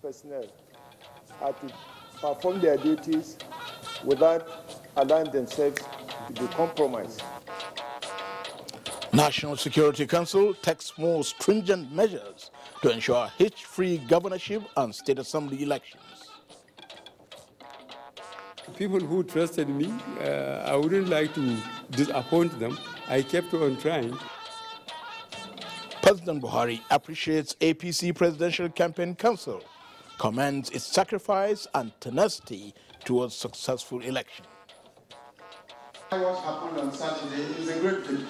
Personnel are to perform their duties without allowing themselves to be compromised. National Security Council takes more stringent measures to ensure hitch-free governorship and state assembly elections. People who trusted me, I wouldn't like to disappoint them. I kept on trying. President Buhari appreciates APC Presidential Campaign Council, commends its sacrifice and tenacity towards successful election. What happened on Saturday is a great thing.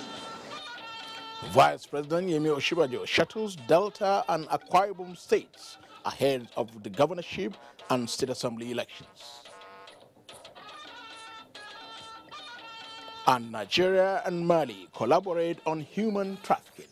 Vice President Yemi Osinbajo shuttles Delta and Akwa Ibom states ahead of the governorship and state assembly elections. And Nigeria and Mali collaborate on human trafficking.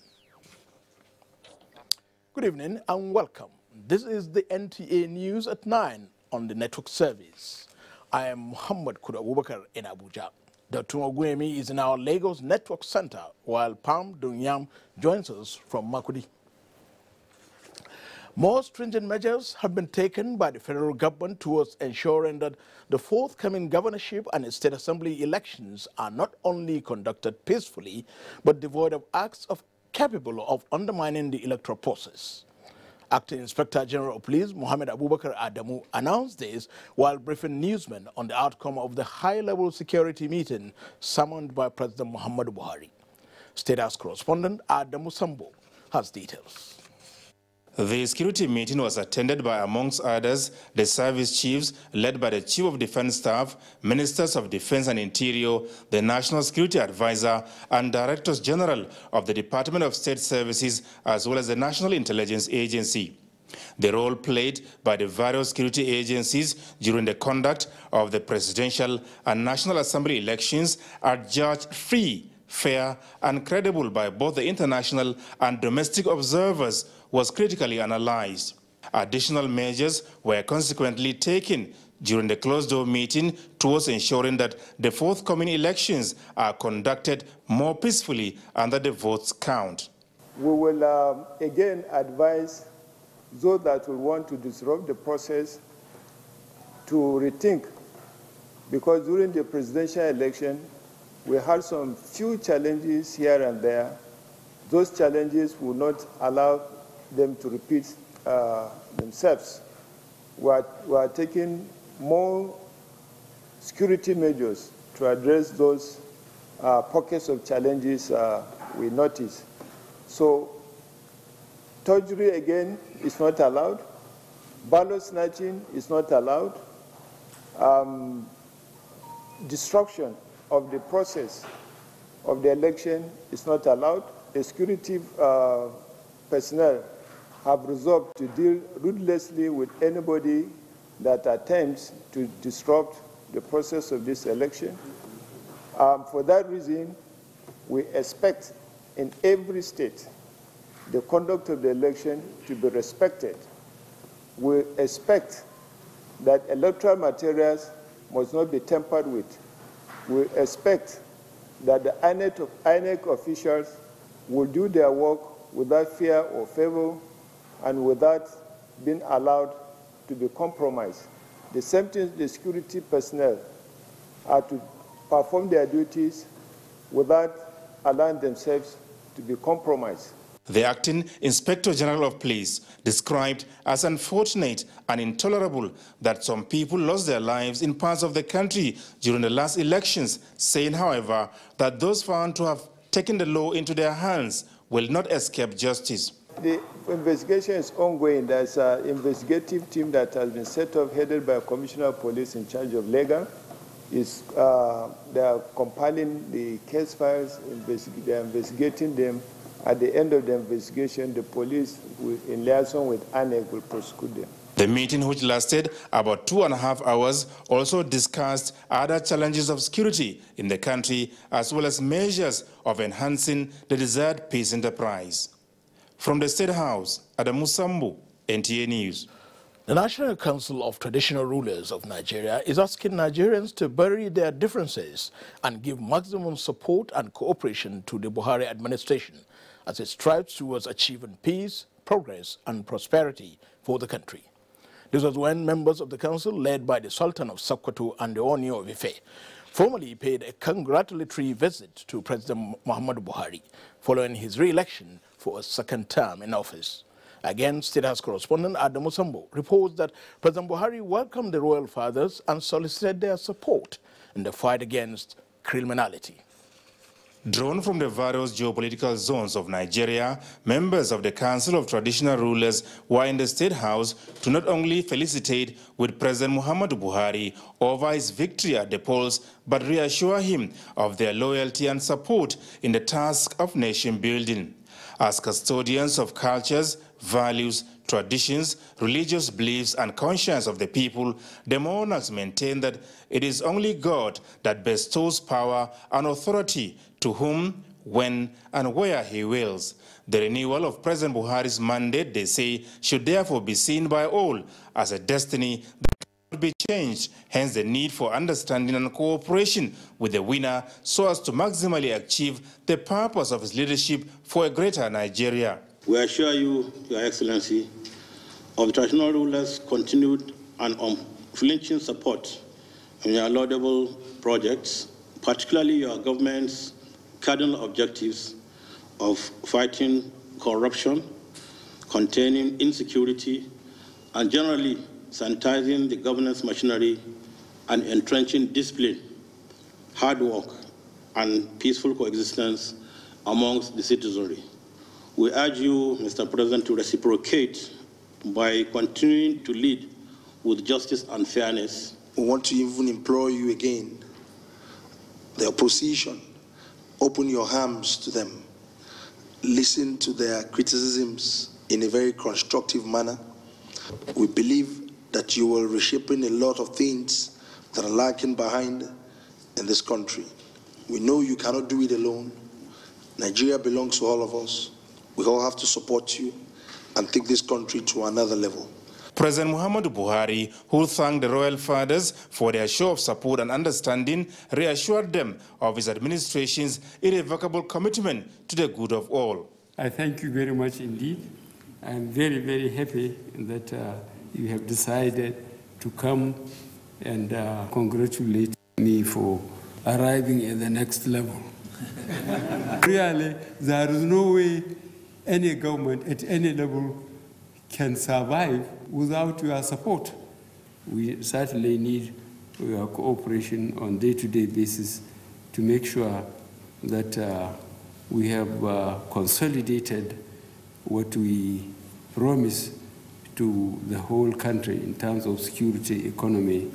Good evening and welcome. This is the NTA News at 9 on the network service. I am Muhammad Kuda Abubakar in Abuja. Dr. Oguemi is in our Lagos Network Center, while Pam Dunyam joins us from Makudi. More stringent measures have been taken by the federal government towards ensuring that the forthcoming governorship and state assembly elections are not only conducted peacefully, but devoid of acts capable of undermining the electoral process. Acting Inspector General of Police Mohammed Abubakar Adamu announced this while briefing newsmen on the outcome of the high-level security meeting summoned by President Muhammadu Buhari. State House correspondent Adamu Sambo has details. The security meeting was attended by, amongst others, the service chiefs led by the Chief of Defense Staff, Ministers of Defense and Interior, the National Security Advisor, and Directors General of the Department of State Services, as well as the National Intelligence Agency. The role played by the various security agencies during the conduct of the presidential and National Assembly elections are judged free, fair, and credible by both the international and domestic observers was critically analyzed. Additional measures were consequently taken during the closed-door meeting towards ensuring that the forthcoming elections are conducted more peacefully and that the votes count. We will again advise those that will want to disrupt the process to rethink, because during the presidential election, we had some few challenges here and there. Those challenges will not allow them to repeat themselves. We are taking more security measures to address those pockets of challenges we notice. So, torture again is not allowed. Ballot snatching is not allowed. Disruption of the process of the election is not allowed. The security personnel have resolved to deal ruthlessly with anybody that attempts to disrupt the process of this election. For that reason, we expect in every state the conduct of the election to be respected. We expect that electoral materials must not be tampered with. We expect that the INEC officials will do their work without fear or favor and without being allowed to be compromised. The same thing, the security personnel are to perform their duties without allowing themselves to be compromised. The Acting Inspector General of Police described as unfortunate and intolerable that some people lost their lives in parts of the country during the last elections, saying, however, that those found to have taken the law into their hands will not escape justice. The investigation is ongoing. There's an investigative team that has been set up, headed by a Commissioner of Police in charge of legal. They are compiling the case files, they are investigating them. At the end of the investigation, the police, in liaison with INEC, will prosecute them. The meeting, which lasted about 2.5 hours, also discussed other challenges of security in the country, as well as measures of enhancing the desired peace enterprise. From the State House, Adamu Sambu, NTA News. The National Council of Traditional Rulers of Nigeria is asking Nigerians to bury their differences and give maximum support and cooperation to the Buhari administration as it strives towards achieving peace, progress and prosperity for the country. This was when members of the council, led by the Sultan of Sokoto and the Oni of Ife, formally paid a congratulatory visit to President Muhammadu Buhari following his re-election for a second term in office. Again, State House correspondent Adamu Sambo reports that President Buhari welcomed the royal fathers and solicited their support in the fight against criminality. Drawn from the various geopolitical zones of Nigeria, members of the Council of Traditional Rulers were in the State House to not only felicitate with President Muhammadu Buhari over his victory at the polls, but reassure him of their loyalty and support in the task of nation building. As custodians of cultures, values, traditions, religious beliefs and conscience of the people, the monarchs maintain that it is only God that bestows power and authority to whom, when and where he wills. The renewal of President Buhari's mandate, they say, should therefore be seen by all as a destiny that cannot be changed, hence the need for understanding and cooperation with the winner so as to maximally achieve the purpose of his leadership for a greater Nigeria. We assure you, Your Excellency, of the traditional rulers' continued and unflinching support in your laudable projects, particularly your government's cardinal objectives of fighting corruption, containing insecurity, and generally sanitizing the governance machinery and entrenching discipline, hard work, and peaceful coexistence amongst the citizenry. We urge you, Mr. President, to reciprocate by continuing to lead with justice and fairness. We want to even implore you again, the opposition, open your arms to them. Listen to their criticisms in a very constructive manner. We believe that you will reshape a lot of things that are lacking behind in this country. We know you cannot do it alone. Nigeria belongs to all of us. We all have to support you and take this country to another level. President Muhammadu Buhari, who thanked the royal fathers for their show of support and understanding, reassured them of his administration's irrevocable commitment to the good of all. I thank you very much indeed. I'm very, very happy that you have decided to come and congratulate me for arriving at the next level. Really, there is no way any government at any level can survive without your support. We certainly need your cooperation on a day-to-day basis to make sure that we have consolidated what we promise to the whole country in terms of security, economy,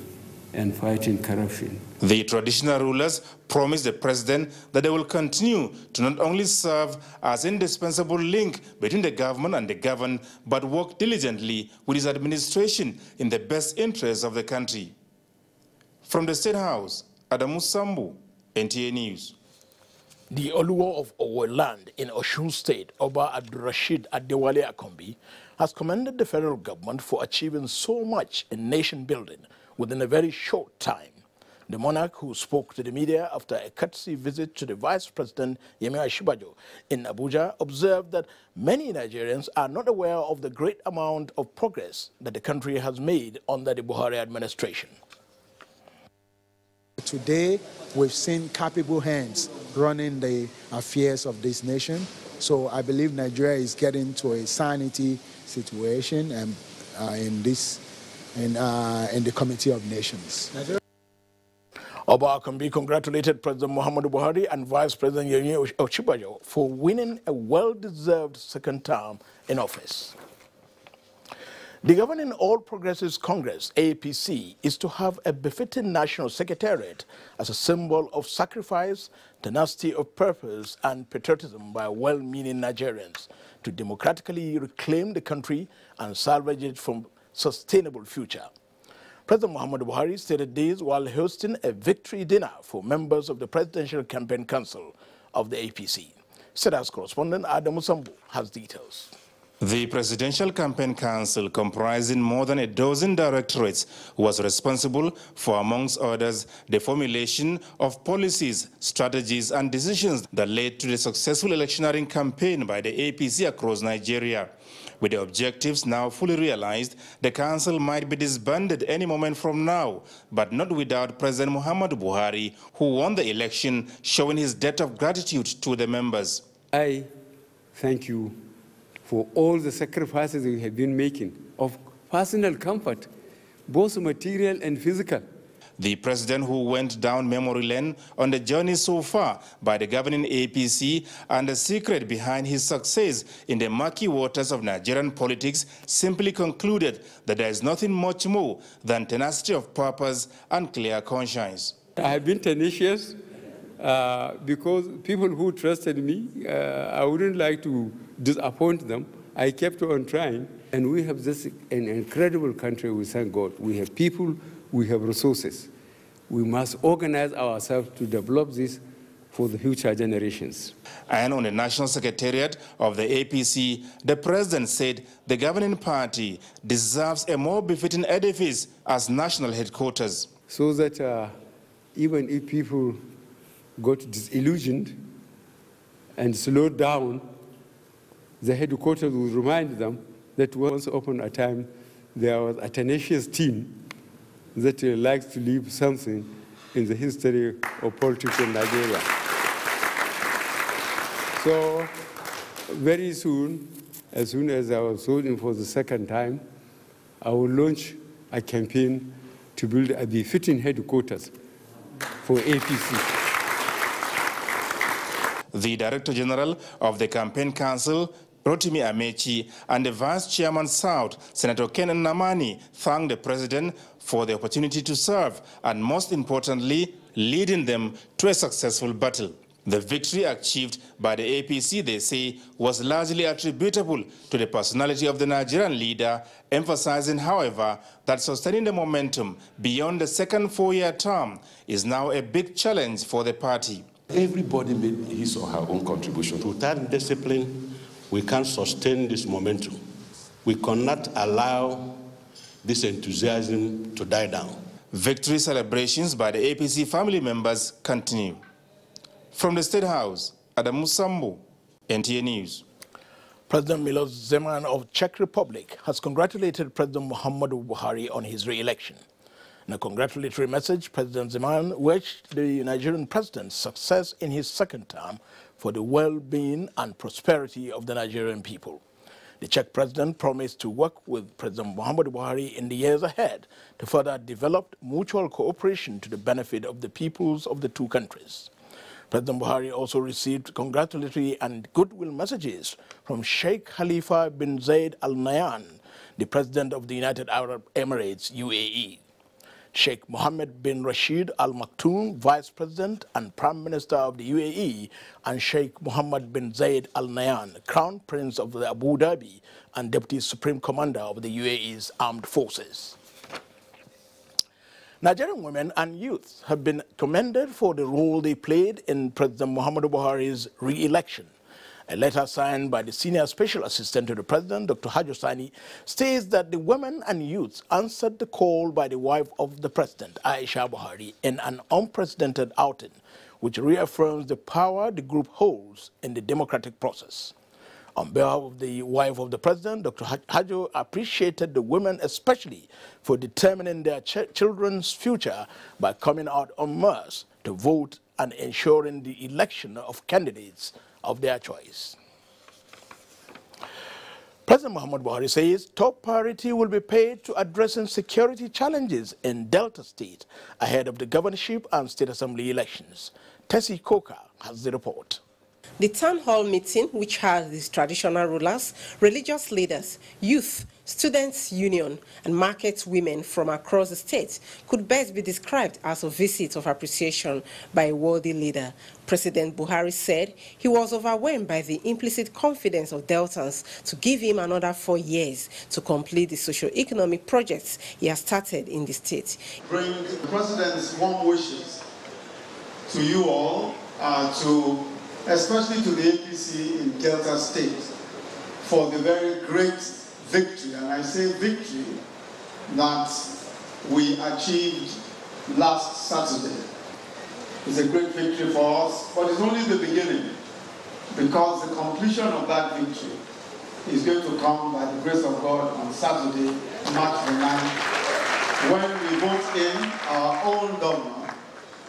and fighting corruption. The traditional rulers promised the president that they will continue to not only serve as indispensable link between the government and the governed, but work diligently with his administration in the best interests of the country. From the State House, Adamu Sambu, NTA News. The Oluwa of Owo land in Osun State, Oba Abdurrashid Adewale Akombi, has commended the federal government for achieving so much in nation building within a very short time. The monarch, who spoke to the media after a courtesy visit to the Vice President Yemi Osinbajo in Abuja, observed that many Nigerians are not aware of the great amount of progress that the country has made under the Buhari administration. Today, we've seen capable hands running the affairs of this nation. So I believe Nigeria is getting to a sanity situation in the Committee of Nations. Oba Akombi congratulated President Muhammadu Buhari and Vice President Yemi Osinbajo for winning a well-deserved second term in office. The governing All Progressives Congress, APC, is to have a befitting national secretariat as a symbol of sacrifice, tenacity of purpose, and patriotism by well-meaning Nigerians to democratically reclaim the country and salvage it from sustainable future. President Muhammadu Buhari stated this while hosting a victory dinner for members of the Presidential Campaign Council of the APC. StarTimes correspondent Adamu Sambu has details. The Presidential Campaign Council, comprising more than a dozen directorates, was responsible for, amongst others, the formulation of policies, strategies and decisions that led to the successful electioneering campaign by the APC across Nigeria. With the objectives now fully realized, the council might be disbanded any moment from now, but not without President Muhammadu Buhari, who won the election, showing his debt of gratitude to the members. I thank you for all the sacrifices you have been making of personal comfort, both material and physical. The president, who went down memory lane on the journey so far by the governing APC and the secret behind his success in the murky waters of Nigerian politics, simply concluded that there is nothing much more than tenacity of purpose and clear conscience. I have been tenacious because people who trusted me, I wouldn't like to disappoint them. I kept on trying, and we have this an incredible country, we thank God. We have people, we have resources. We must organize ourselves to develop this for the future generations. And on the National Secretariat of the APC, the president said the governing party deserves a more befitting edifice as national headquarters. So that even if people got disillusioned and slowed down, the headquarters will remind them that once upon a time there was a tenacious team that likes to leave something in the history of politics in Nigeria. So very soon, as soon as I was voting for the second time, I will launch a campaign to build a befitting headquarters for APC. The Director General of the Campaign Council, Rotimi Amechi, and the Vice Chairman South, Senator Kenan Namani, thanked the President for the opportunity to serve and, most importantly, leading them to a successful battle. The victory achieved by the APC, they say, was largely attributable to the personality of the Nigerian leader, emphasizing, however, that sustaining the momentum beyond the second four-year term is now a big challenge for the party. Everybody made his or her own contribution. Without discipline, we can't sustain this momentum. We cannot allow this enthusiasm to die down. Victory celebrations by the APC family members continue. From the State House, Adamu Sambu, NTA News. President Miloš Zeman of Czech Republic has congratulated President Muhammadu Buhari on his re-election. In a congratulatory message, President Zeman wished the Nigerian president success in his second term for the well-being and prosperity of the Nigerian people. The Czech president promised to work with President Muhammadu Buhari in the years ahead to further develop mutual cooperation to the benefit of the peoples of the two countries. President Buhari also received congratulatory and goodwill messages from Sheikh Khalifa bin Zayed Al Nahyan, the president of the United Arab Emirates, UAE. Sheikh Mohammed bin Rashid Al Maktoum, Vice President and Prime Minister of the UAE, and Sheikh Mohammed bin Zayed Al Nahyan, Crown Prince of the Abu Dhabi and Deputy Supreme Commander of the UAE's Armed Forces. Nigerian women and youth have been commended for the role they played in President Muhammadu Buhari's re-election. A letter signed by the Senior Special Assistant to the President, Dr. Hajo Sani, states that the women and youths answered the call by the wife of the President, Aisha Buhari, in an unprecedented outing, which reaffirms the power the group holds in the democratic process. On behalf of the wife of the President, Dr. Hajo appreciated the women especially for determining their children's future by coming out en masse to vote and ensuring the election of candidates of their choice. President Muhammadu Buhari says top priority will be paid to addressing security challenges in Delta State ahead of the governorship and state assembly elections. Tessie Coker has the report. The town hall meeting, which has these traditional rulers, religious leaders, youth, Students' Union, and market women from across the state could best be described as a visit of appreciation by a worthy leader. President Buhari said he was overwhelmed by the implicit confidence of Deltans to give him another 4 years to complete the socio-economic projects he has started in the state. Bring the President's warm wishes to you all, especially to the APC in Delta State, for the very great victory, and I say victory, that we achieved last Saturday. It's a great victory for us, but it's only the beginning, because the completion of that victory is going to come by the grace of God on Saturday, March the 9th, when we vote in our own governor,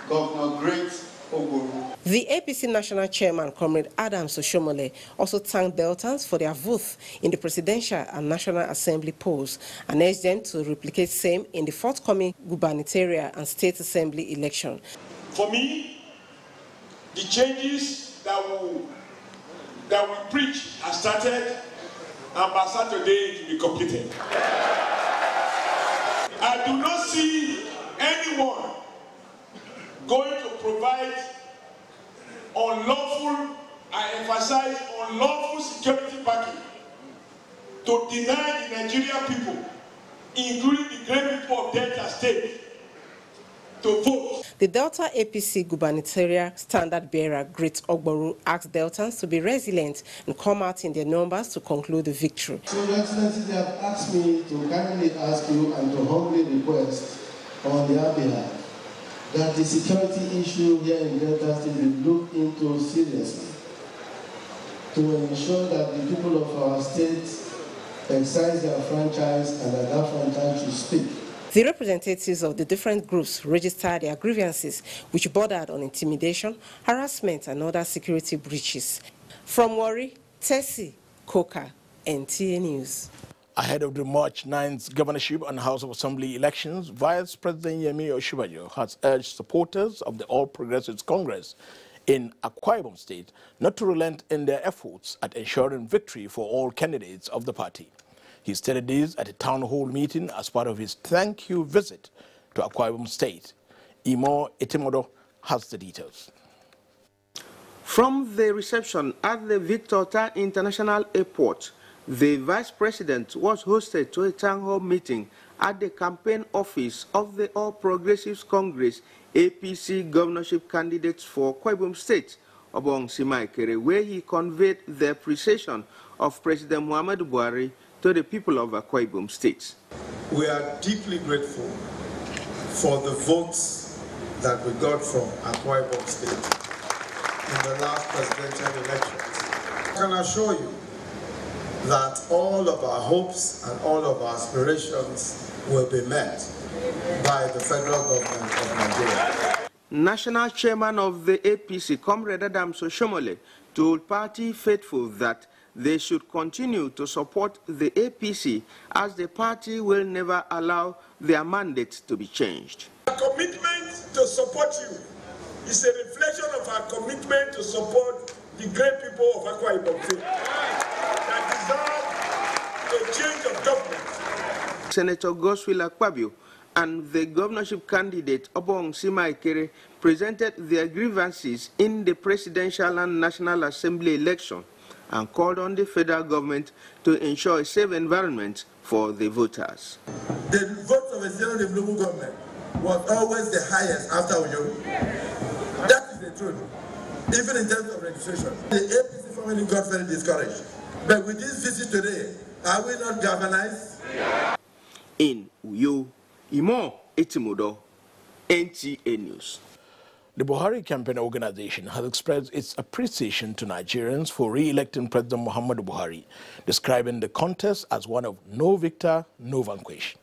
Governor Great Oguru. The APC National Chairman, Comrade Adams Oshomole, also thanked Deltans for their vote in the Presidential and National Assembly polls and urged them to replicate same in the forthcoming Gubernatorial and State Assembly election. For me, the changes that we preach have started, and by Saturday it will be completed. I do not see anyone going to provide unlawful, I emphasize unlawful security backing to deny the Nigerian people, including the great people of Delta State, to vote. The Delta APC gubernatorial standard bearer, Great Ogboru, asked Deltans to be resilient and come out in their numbers to conclude the victory. So, Your Excellency, they have asked me to kindly ask you and to humbly request on their behalf that the security issue here in Delta State be looked into seriously to ensure that the people of our state exercise their franchise and that that franchise should speak. The representatives of the different groups registered their grievances, which bordered on intimidation, harassment, and other security breaches. From Warri, Tessie Coker, NTA News. Ahead of the March 9th governorship and House of Assembly elections, Vice President Yemi Osinbajo has urged supporters of the All Progressives Congress in Akwa Ibom State not to relent in their efforts at ensuring victory for all candidates of the party. He stated this at a town hall meeting as part of his thank you visit to Akwa Ibom State. Imo Etimodo has the details. From the reception at the Victor Ota International Airport, the Vice President was hosted to a town hall meeting at the campaign office of the All Progressives Congress APC governorship candidates for Akwa Ibom State, Obong Simaikere, where he conveyed the appreciation of President Muhammadu Buhari to the people of Akwa Ibom State. We are deeply grateful for the votes that we got from Akwa Ibom State in the last presidential elections. I can assure you that all of our hopes and all of our aspirations will be met by the federal government of Nigeria. National Chairman of the APC, Comrade Adams Oshomole, told party faithful that they should continue to support the APC as the party will never allow their mandate to be changed. Our commitment to support you is a reflection of our commitment to support the great people of Akwa Ibom State that deserve a change of government. Senator Godswill Akpabio and the governorship candidate Obong Simaikere presented their grievances in the Presidential and National Assembly election and called on the federal government to ensure a safe environment for the voters. The vote of a zero development government was always the highest after Oyo. That is the truth. Even in terms of registration, the APC family got very discouraged. But with this visit today, are we not galvanized? In Uyo, Imo Etimodo, NTA News. The Buhari Campaign Organization has expressed its appreciation to Nigerians for re-electing President Muhammadu Buhari, describing the contest as one of no victor, no vanquish.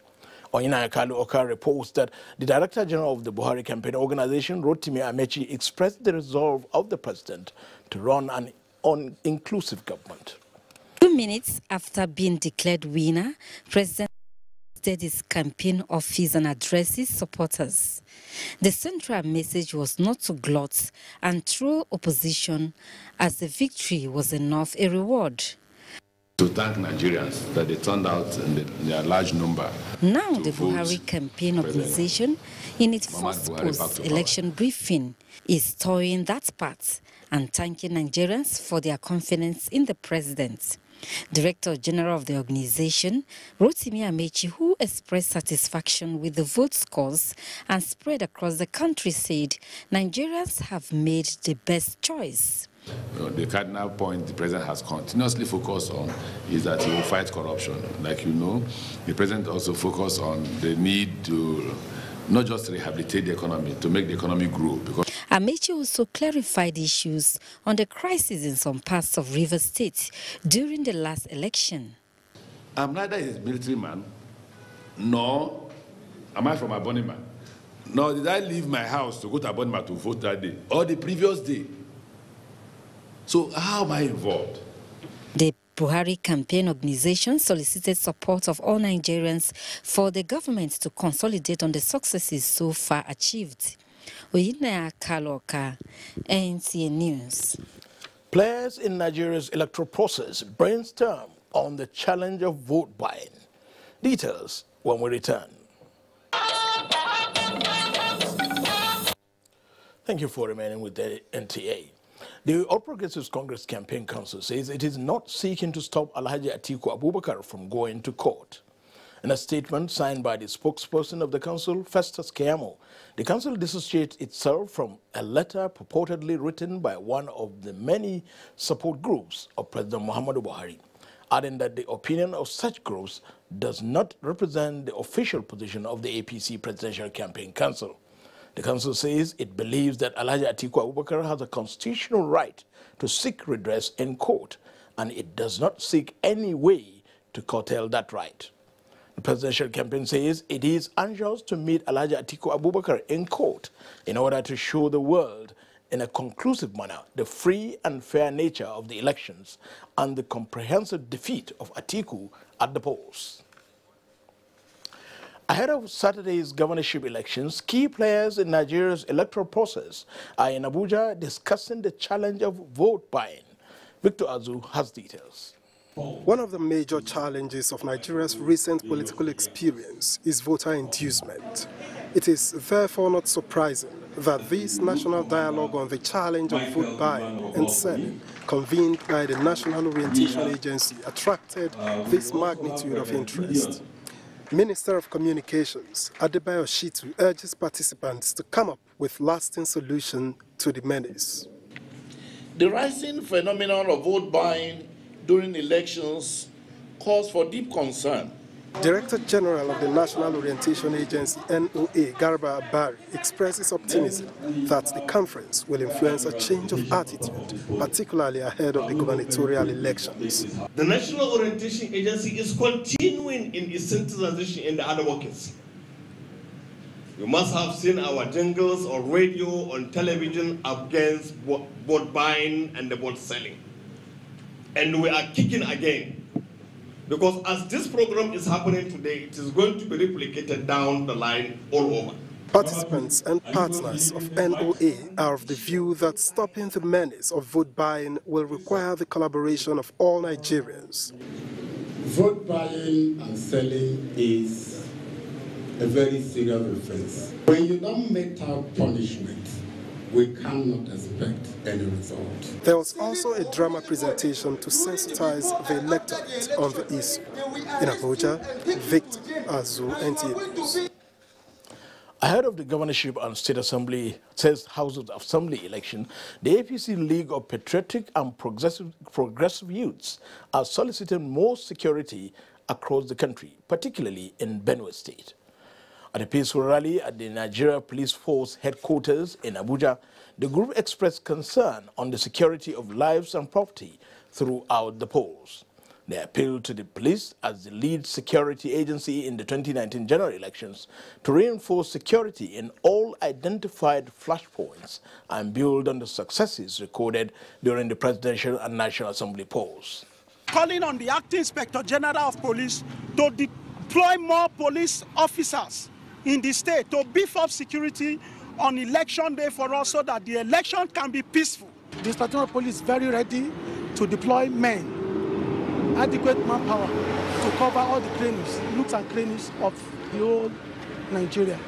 Oyinayakalu Oka reports that the Director General of the Buhari Campaign Organization, Rotimi Amechi, expressed the resolve of the president to run an inclusive government. 2 minutes after being declared winner, President visited his campaign office and addressed his supporters. The central message was not to glut and throw opposition, as the victory was enough a reward. to thank Nigerians that they turned out in their large number. Now the Buhari campaign organization, in its first post-election briefing, is toying that part and thanking Nigerians for their confidence in the president. Director General of the organization, Rotimi Amechi, who expressed satisfaction with the vote scores and spread across the country, said Nigerians have made the best choice. The cardinal point the president has continuously focused on is that he will fight corruption. Like you know, the president also focused on the need to not just rehabilitate the economy, to make the economy grow. Because Amechi also clarified issues on the crisis in some parts of Rivers State during the last election. I'm neither a military man, nor am I from Abonima, nor did I leave my house to go to Abonima to vote that day, or the previous day. So how am I involved? The Buhari campaign organization solicited support of all Nigerians for the government to consolidate on the successes so far achieved. Oyinaya Kaloka, NTA News. Players in Nigeria's electoral process brainstorm on the challenge of vote buying. Details when we return. Thank you for remaining with the NTA. The All Progressives Congress Campaign Council says it is not seeking to stop Alhaji Atiku Abubakar from going to court. In a statement signed by the spokesperson of the council, Festus Keyamo, the council dissociates itself from a letter purportedly written by one of the many support groups of President Muhammadu Buhari, adding that the opinion of such groups does not represent the official position of the APC Presidential Campaign Council. The council says it believes that Alhaji Atiku Abubakar has a constitutional right to seek redress in court, and it does not seek any way to curtail that right. The presidential campaign says it is anxious to meet Alhaji Atiku Abubakar in court in order to show the world in a conclusive manner the free and fair nature of the elections and the comprehensive defeat of Atiku at the polls. Ahead of Saturday's governorship elections, key players in Nigeria's electoral process are in Abuja discussing the challenge of vote buying. Victor Azu has details. One of the major challenges of Nigeria's recent political experience is voter inducement. It is therefore not surprising that this national dialogue on the challenge of vote buying and selling, convened by the National Orientation Agency, attracted this magnitude of interest. Minister of Communications, Adebayo Shitu, urges participants to come up with lasting solution to the menace. The rising phenomenon of vote buying during elections calls for deep concern. Director General of the National Orientation Agency, NOA, Garba Abari, expresses optimism that the conference will influence a change of attitude, particularly ahead of the gubernatorial elections. The National Orientation Agency is continuing in its sensitization in the advocacy. You must have seen our jingles on radio, on television against vote buying and the vote selling. And we are kicking again. Because as this program is happening today, it is going to be replicated down the line all over. Participants and partners of NOA are of the view that stopping the menace of vote buying will require the collaboration of all Nigerians. Vote buying and selling is a very serious offense. When you don't mete out punishment, we cannot expect any result. There was also a drama presentation to sensitize the electorate on the issue. In Abuja, Victor Azu, NTA News. Ahead of the governorship and state assembly, House of Assembly election, the APC League of Patriotic and Progressive Youths are soliciting more security across the country, particularly in Benue State. At a peaceful rally at the Nigeria Police Force headquarters in Abuja, the group expressed concern on the security of lives and property throughout the polls. They appealed to the police as the lead security agency in the 2019 general elections to reinforce security in all identified flashpoints and build on the successes recorded during the presidential and National Assembly polls. Calling on the Acting Inspector General of Police to deploy more police officers in the state to beef up security on election day for us so that the election can be peaceful. The Inspector of Police is very ready to deploy men adequate manpower to cover all the crannies, nooks and crannies of the whole Nigeria.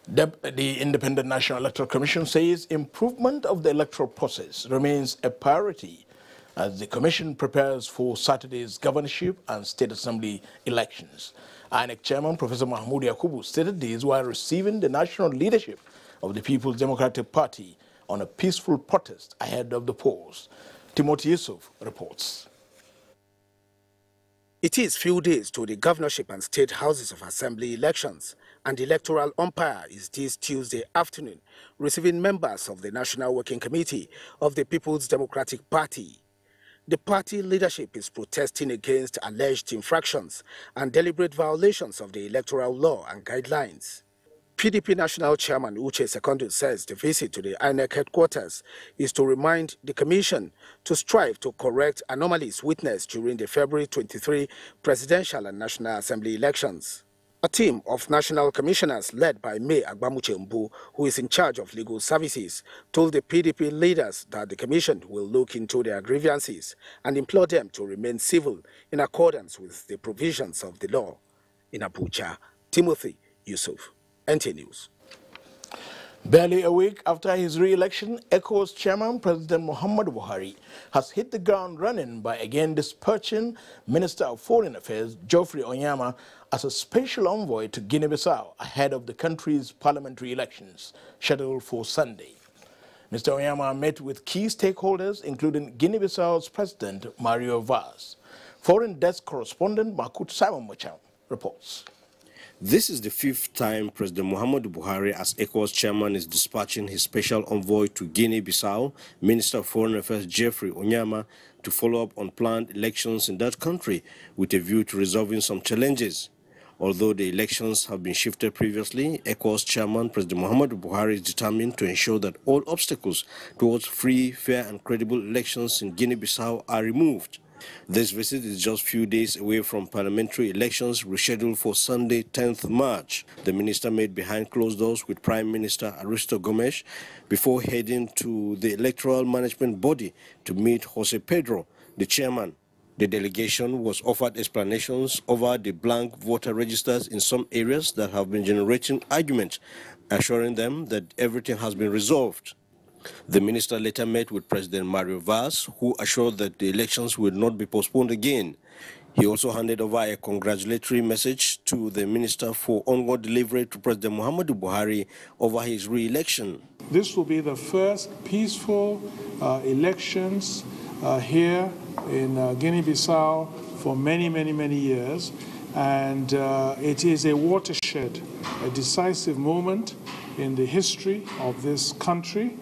The Independent National Electoral Commission says improvement of the electoral process remains a priority as the Commission prepares for Saturday's governorship and state assembly elections. INEC Chairman Professor Mahmoud Yakubu stated this while receiving the national leadership of the People's Democratic Party on a peaceful protest ahead of the polls. Timothy Yusuf reports. It is few days to the governorship and state houses of assembly elections, and the electoral umpire is this Tuesday afternoon, receiving members of the National Working Committee of the People's Democratic Party. The party leadership is protesting against alleged infractions and deliberate violations of the electoral law and guidelines. PDP National Chairman Uche Secondu says the visit to the INEC headquarters is to remind the Commission to strive to correct anomalies witnessed during the February 23 presidential and National Assembly elections. A team of national commissioners led by May Agbamuche Mbu, who is in charge of legal services, told the PDP leaders that the Commission will look into their grievances and implore them to remain civil in accordance with the provisions of the law. In Abuja, Timothy Yusuf, NTA News. Barely a week after his re-election, ECOWAS Chairman President Muhammadu Buhari has hit the ground running by again dispatching Minister of Foreign Affairs Geoffrey Onyema as a special envoy to Guinea-Bissau ahead of the country's parliamentary elections scheduled for Sunday. Mr. Onyema met with key stakeholders including Guinea-Bissau's President Mario Vaz. Foreign Desk Correspondent Makut Simon Mocham reports. This is the fifth time President Muhammadu Buhari, as ECOWAS chairman, is dispatching his special envoy to Guinea-Bissau, Minister of Foreign Affairs Geoffrey Onyema, to follow up on planned elections in that country with a view to resolving some challenges. Although the elections have been shifted previously, ECOWAS chairman President Muhammadu Buhari is determined to ensure that all obstacles towards free, fair and credible elections in Guinea-Bissau are removed. This visit is just a few days away from parliamentary elections rescheduled for Sunday, 10th March. The minister met behind closed doors with Prime Minister Aristo Gomes before heading to the electoral management body to meet Jose Pedro, the chairman. The delegation was offered explanations over the blank voter registers in some areas that have been generating arguments, assuring them that everything has been resolved. The minister later met with President Mario Vaz, who assured that the elections will not be postponed again. He also handed over a congratulatory message to the minister for onward delivery to President Muhammadu Buhari over his re-election. This will be the first peaceful elections here in Guinea-Bissau for many, many years. And it is a watershed, a decisive moment in the history of this country.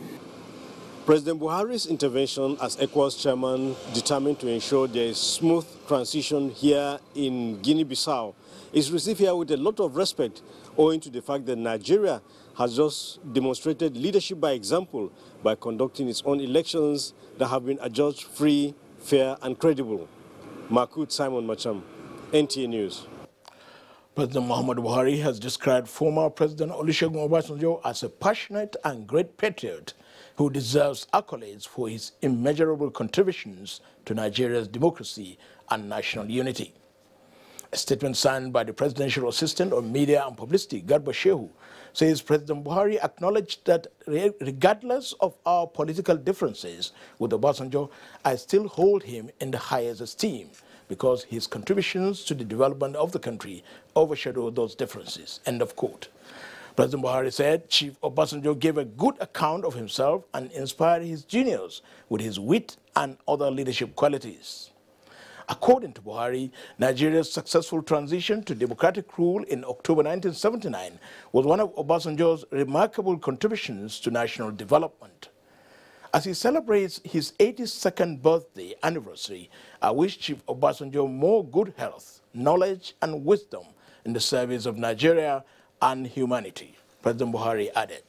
President Buhari's intervention as ECOWAS chairman, determined to ensure there is smooth transition here in Guinea-Bissau, is received here with a lot of respect, owing to the fact that Nigeria has just demonstrated leadership by example by conducting its own elections that have been adjudged free, fair and credible. Makut Simon Macham, NTA News. President Muhammadu Buhari has described former President Olusegun Obasanjo as a passionate and great patriot who deserves accolades for his immeasurable contributions to Nigeria's democracy and national unity. A statement signed by the Presidential Assistant on Media and Publicity, Garba Shehu, says President Buhari acknowledged that regardless of our political differences with Obasanjo, I still hold him in the highest esteem because his contributions to the development of the country overshadow those differences. End of quote. President Buhari said Chief Obasanjo gave a good account of himself and inspired his juniors with his wit and other leadership qualities. According to Buhari, Nigeria's successful transition to democratic rule in October 1979 was one of Obasanjo's remarkable contributions to national development. As he celebrates his 82nd birthday anniversary, I wish Chief Obasanjo more good health, knowledge and wisdom in the service of Nigeria and humanity, President Buhari added.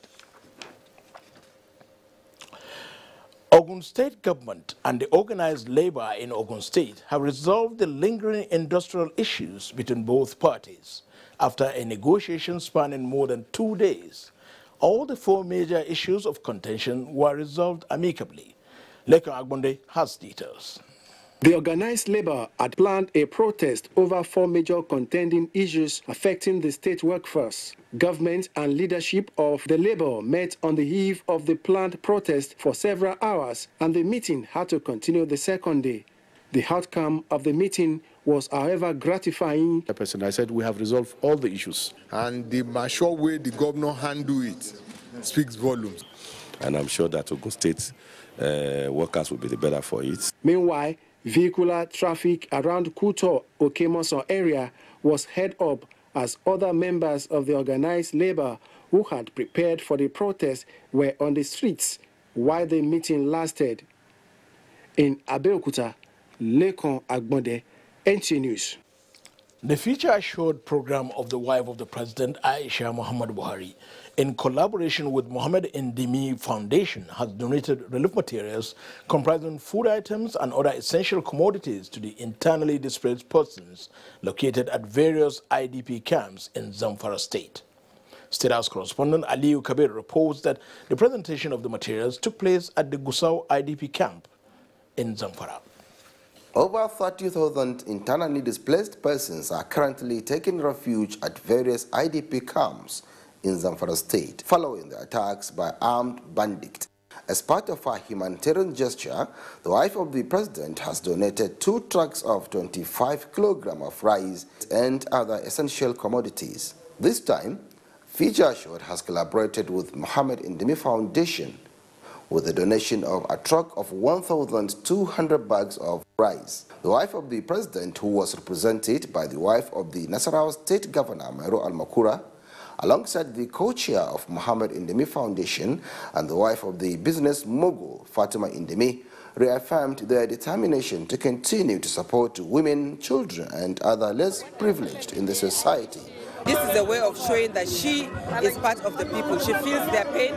Ogun State government and the organized labor in Ogun State have resolved the lingering industrial issues between both parties after a negotiation spanning more than 2 days. All the 4 major issues of contention were resolved amicably. Leko Agbonde has details. The organized labor had planned a protest over 4 major contending issues affecting the state workforce. Government and leadership of the labor met on the eve of the planned protest for several hours, and the meeting had to continue the second day. The outcome of the meeting was, however, gratifying. I said we have resolved all the issues, and the mature way the governor handled it speaks volumes. And I'm sure that Ogun State workers will be the better for it. Meanwhile, vehicular traffic around Kuto Okemoso area was held up as other members of the organized labor who had prepared for the protest were on the streets while the meeting lasted. In Abeokuta, Lekon Agbonde, NTA News. The Future Assured program of the wife of the President, Aisha Muhammad Buhari, in collaboration with Mohammed Ndimi Foundation, has donated relief materials comprising food items and other essential commodities to the internally displaced persons located at various IDP camps in Zamfara State. State House correspondent Aliyu Kabir reports that the presentation of the materials took place at the Gusau IDP camp in Zamfara. Over 30,000 internally displaced persons are currently taking refuge at various IDP camps in Zamfara State following the attacks by armed bandits. As part of a humanitarian gesture, the wife of the president has donated 2 trucks of 25 kilograms of rice and other essential commodities. This time, Future Assured has collaborated with Mohammed Ndimi Foundation with a donation of a truck of 1,200 bags of rice. The wife of the president, who was represented by the wife of the Nasarawa State Governor, Mairo Al-Makura, alongside the co-chair of Mohammed Ndimi Foundation and the wife of the business mogul, Fatima Ndimi, reaffirmed their determination to continue to support women, children, and other less privileged in the society. This is a way of showing that she is part of the people. She feels their pain.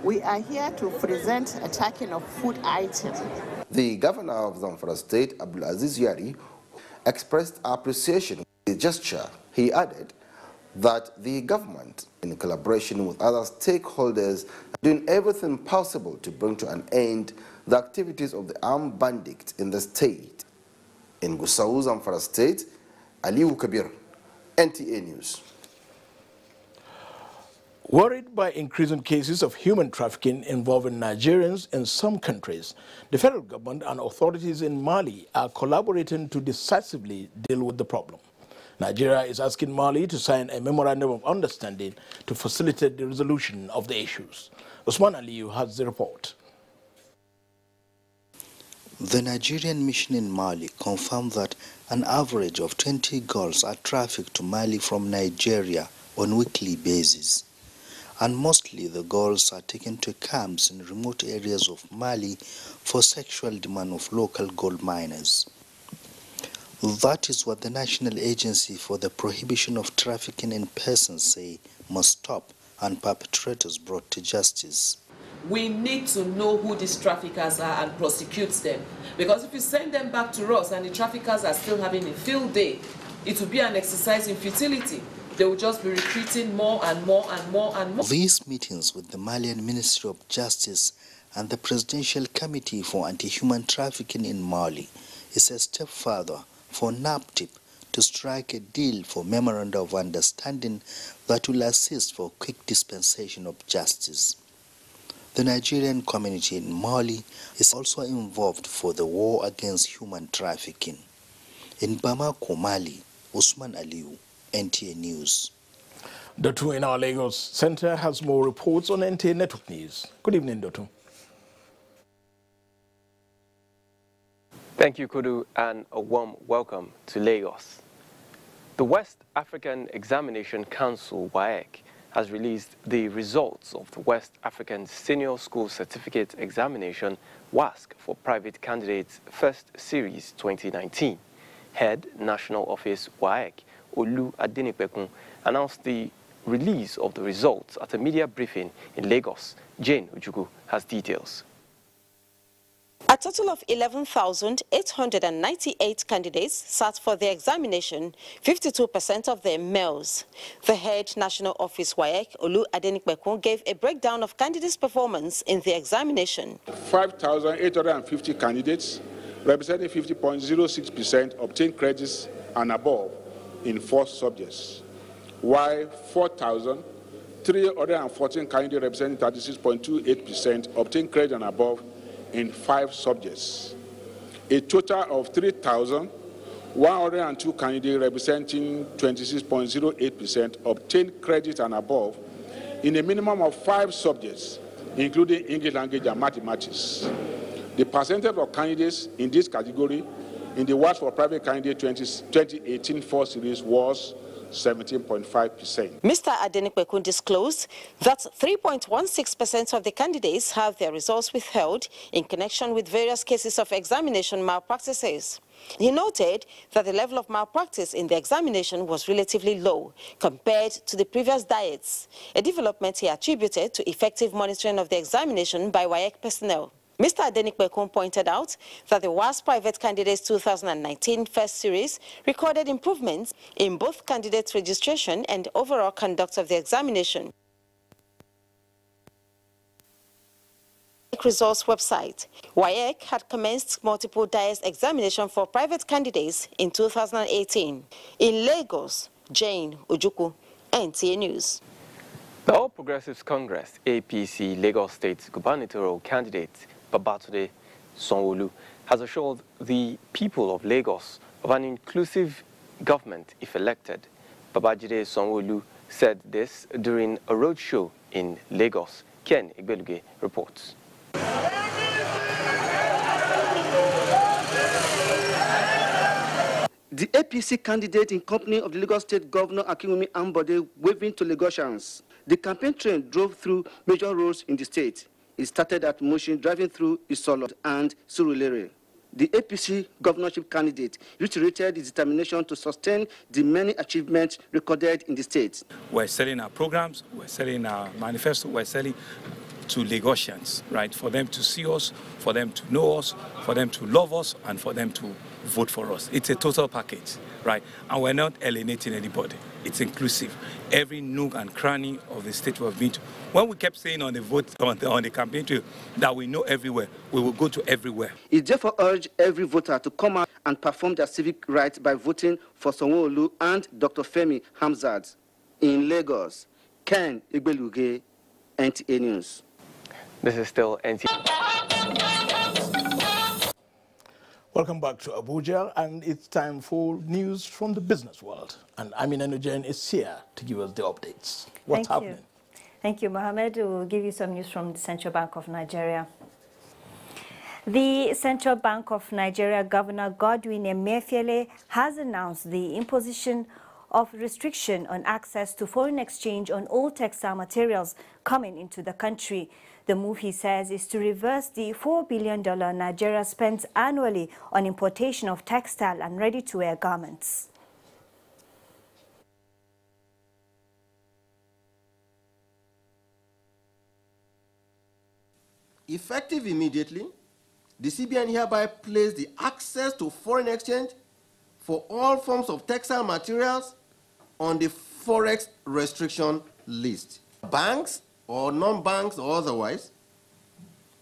We are here to present a token of food items. The governor of Zamfara State, Abdulaziz Yari, expressed appreciation for the gesture. He added that the government, in collaboration with other stakeholders, are doing everything possible to bring to an end the activities of the armed bandits in the state. In Gusau, Zamfara State, Aliyu Kabir, NTA News. Worried by increasing cases of human trafficking involving Nigerians in some countries, the federal government and authorities in Mali are collaborating to decisively deal with the problem. Nigeria is asking Mali to sign a memorandum of understanding to facilitate the resolution of the issues. Usman Aliyu has the report. The Nigerian mission in Mali confirmed that an average of 20 girls are trafficked to Mali from Nigeria on a weekly basis. And mostly the girls are taken to camps in remote areas of Mali for sexual demand of local gold miners. That is what the National Agency for the Prohibition of Trafficking in Persons say must stop and perpetrators brought to justice. We need to know who these traffickers are and prosecute them. Because if you send them back to us and the traffickers are still having a field day, it will be an exercise in futility. They will just be recruiting more and more and more and more. These meetings with the Malian Ministry of Justice and the Presidential Committee for Anti-Human Trafficking in Mali is a step further for NAPTIP to strike a deal for memorandum of understanding that will assist for quick dispensation of justice. The Nigerian community in Mali is also involved for the war against human trafficking. In Bamako, Mali, Usman Aliyu, NTA News. Dotu in our Lagos Center has more reports on NTA Network News. Good evening, Dotu. Thank you, Kudu, and a warm welcome to Lagos. The West African Examination Council, WAEC, has released the results of the West African Senior School Certificate Examination, WASC, for private candidates First Series 2019. Head National Office WAEC, Olu Adenipekun, announced the release of the results at a media briefing in Lagos. Jane Ujugu has details. A total of 11,898 candidates sat for the examination, 52% of them males. The head National Office WAEC, Olu Adenikbekun, gave a breakdown of candidates' performance in the examination. 5,850 candidates, representing 50.06%, obtained credits and above in 4 subjects, while 4,314 candidates, representing 36.28%, obtained credit and above in 5 subjects. A total of 3,102 candidates, representing 26.08%, obtained credit and above in a minimum of 5 subjects, including English language and mathematics. The percentage of candidates in this category in the WASC for Private Candidate 2018 4 series was 17.5%. Mr. Adenikbekun disclosed that 3.16% of the candidates have their results withheld in connection with various cases of examination malpractices. He noted that the level of malpractice in the examination was relatively low compared to the previous diets, a development he attributed to effective monitoring of the examination by WAEC personnel. Mr. Adenikbekun pointed out that the WASC Private Candidates 2019 first series recorded improvements in both candidate registration and overall conduct of the examination. Results website. WAEC had commenced multiple diets examination for private candidates in 2018. In Lagos, Jane Ojukwu, NTA News. The All Progressives Congress, APC Lagos State gubernatorial candidate Babátúndé Sanwo-Olu has assured the people of Lagos of an inclusive government if elected. Babájídé Sanwo-Olu said this during a roadshow in Lagos. Ken Igbeluge reports. The APC candidate in company of the Lagos State Governor Akinwumi Ambode waving to Lagosians. The campaign train drove through major roads in the state. It started at Mushin, driving through Isolo and Surulere. The APC governorship candidate reiterated his determination to sustain the many achievements recorded in the state. We're selling our programs, we're selling our manifesto, we're selling to Lagosians, right? For them to see us, for them to know us, for them to love us, and for them to vote for us. It's a total package, right? And we're not alienating anybody. It's inclusive. Every nook and cranny of the state we've been to. When we kept saying on the vote on the campaign trail that we know everywhere, we will go to everywhere. He therefore urged every voter to come out and perform their civic rights by voting for Sanwo-Olu and Dr. Femi Hamzat. In Lagos, Ken Igbeluge, NTA News. This is still NTA. Welcome back to Abuja, and it's time for news from the business world. And Nigerian is here to give us the updates. What's happening? Thank you, Mohammed. We'll give you some news from the Central Bank of Nigeria. The Central Bank of Nigeria Governor Godwin Emefiele has announced the imposition of restriction on access to foreign exchange on all textile materials coming into the country. The move, he says, is to reverse the $4 billion Nigeria spends annually on importation of textile and ready-to-wear garments. Effective immediately, the CBN hereby placed the access to foreign exchange for all forms of textile materials on the Forex restriction list. Banks or non-banks or otherwise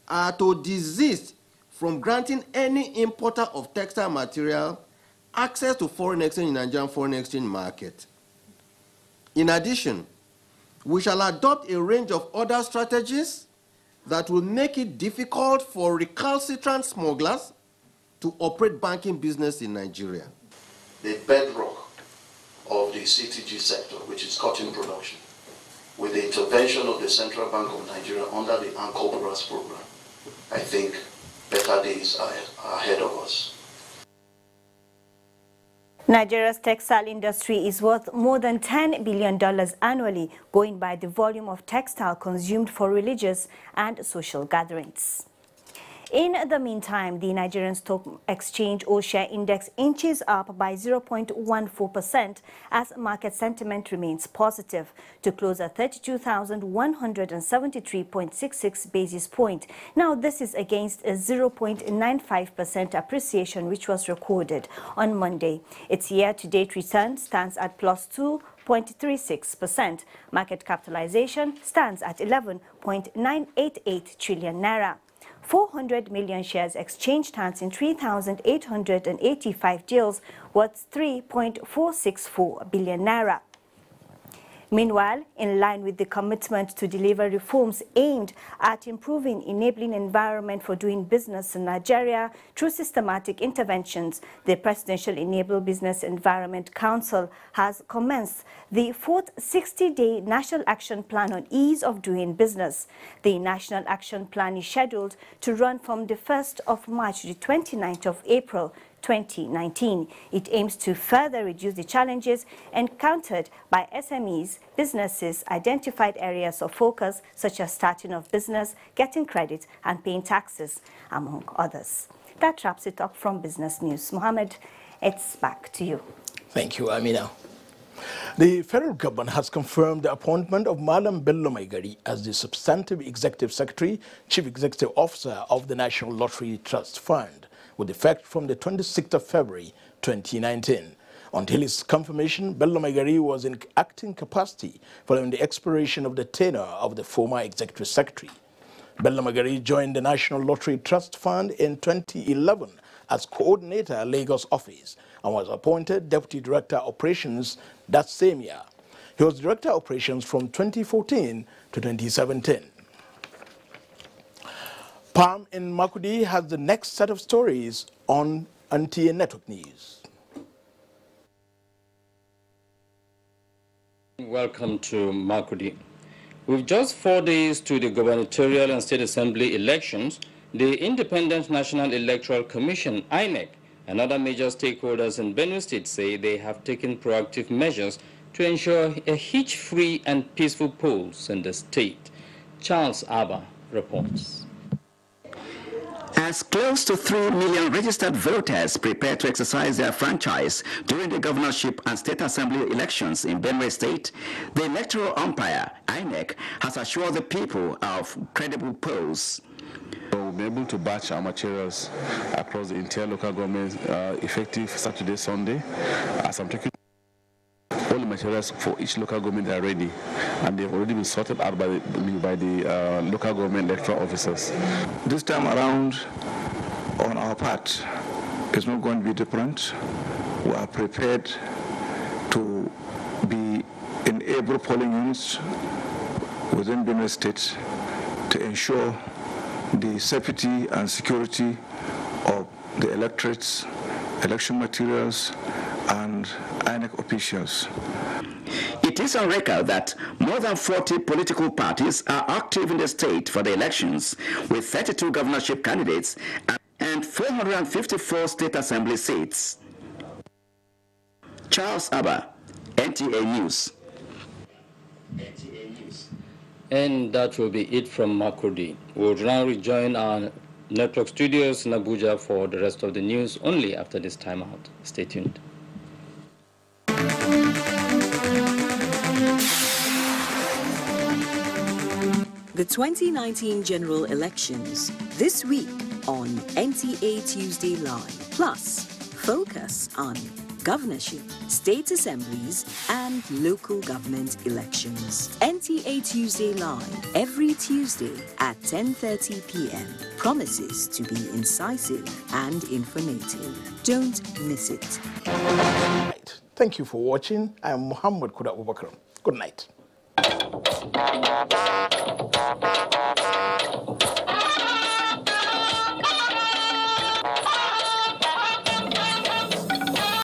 are to desist from granting any importer of textile material access to foreign exchange in the Nigerian foreign exchange market. In addition, we shall adopt a range of other strategies that will make it difficult for recalcitrant smugglers to operate banking business in Nigeria. The bedrock of the CTG sector, which is cotton production, with the intervention of the Central Bank of Nigeria under the Anchor Brass program, I think better days are ahead of us. Nigeria's textile industry is worth more than $10 billion annually, going by the volume of textile consumed for religious and social gatherings. In the meantime, the Nigerian Stock Exchange All-Share Index inches up by 0.14% as market sentiment remains positive to close at 32,173.66 basis points. Now, this is against a 0.95% appreciation which was recorded on Monday. Its year-to-date return stands at plus 2.36%. Market capitalization stands at 11.988 trillion naira. 400 million shares exchanged hands in 3,885 deals worth 3.464 billion naira. Meanwhile, in line with the commitment to deliver reforms aimed at improving enabling environment for doing business in Nigeria through systematic interventions, the Presidential Enable Business Environment Council has commenced the fourth 60-day National Action Plan on Ease of Doing Business. The National Action Plan is scheduled to run from the 1st of March to the 29th of April 2019. It aims to further reduce the challenges encountered by SMEs, businesses, identified areas of focus such as starting of business, getting credit and paying taxes, among others. That wraps it up from Business News. Mohammed, it's back to you. Thank you, Amina. The federal government has confirmed the appointment of Malam Bello Maigari as the substantive executive secretary, chief executive officer of the National Lottery Trust Fund, with effect from the 26th of February 2019. Until his confirmation, Bello Maigari was in acting capacity following the expiration of the tenure of the former executive secretary. Bello Maigari joined the National Lottery Trust Fund in 2011 as coordinator Lagos office and was appointed Deputy Director Operations that same year. He was Director Operations from 2014 to 2017. Palm in Makurdi has the next set of stories on NTA Network News. Welcome to Makurdi. With just 4 days to the gubernatorial and state assembly elections, the Independent National Electoral Commission, INEC, and other major stakeholders in Benue State say they have taken proactive measures to ensure a hitch-free and peaceful polls in the state. Charles Abba reports. As close to 3 million registered voters prepare to exercise their franchise during the governorship and state assembly elections in Benue State, the electoral umpire, INEC, has assured the people of credible polls. We'll be able to batch our materials across the entire local government effective Saturday, Sunday. As I'm talking, all the materials for each local government are ready, and they've already been sorted out by the local government electoral officers. This time around, on our part, it's not going to be different. We are prepared to be in every polling units within Benue State to ensure the safety and security of the electorates, election materials, and INEC officials. It is on record that more than 40 political parties are active in the state for the elections, with 32 governorship candidates and 454 state assembly seats. Charles Abba, NTA News. And that will be it from Makurdi. We'll now rejoin our network studios in Abuja for the rest of the news only after this time out. Stay tuned. The 2019 general elections this week on NTA Tuesday Live. Plus, focus on governorship, state assemblies, and local government elections. NTA Tuesday Live every Tuesday at 10:30 p.m. promises to be incisive and informative. Don't miss it. Right. Thank you for watching. I am Muhammad Kuda Abubakar. Good night.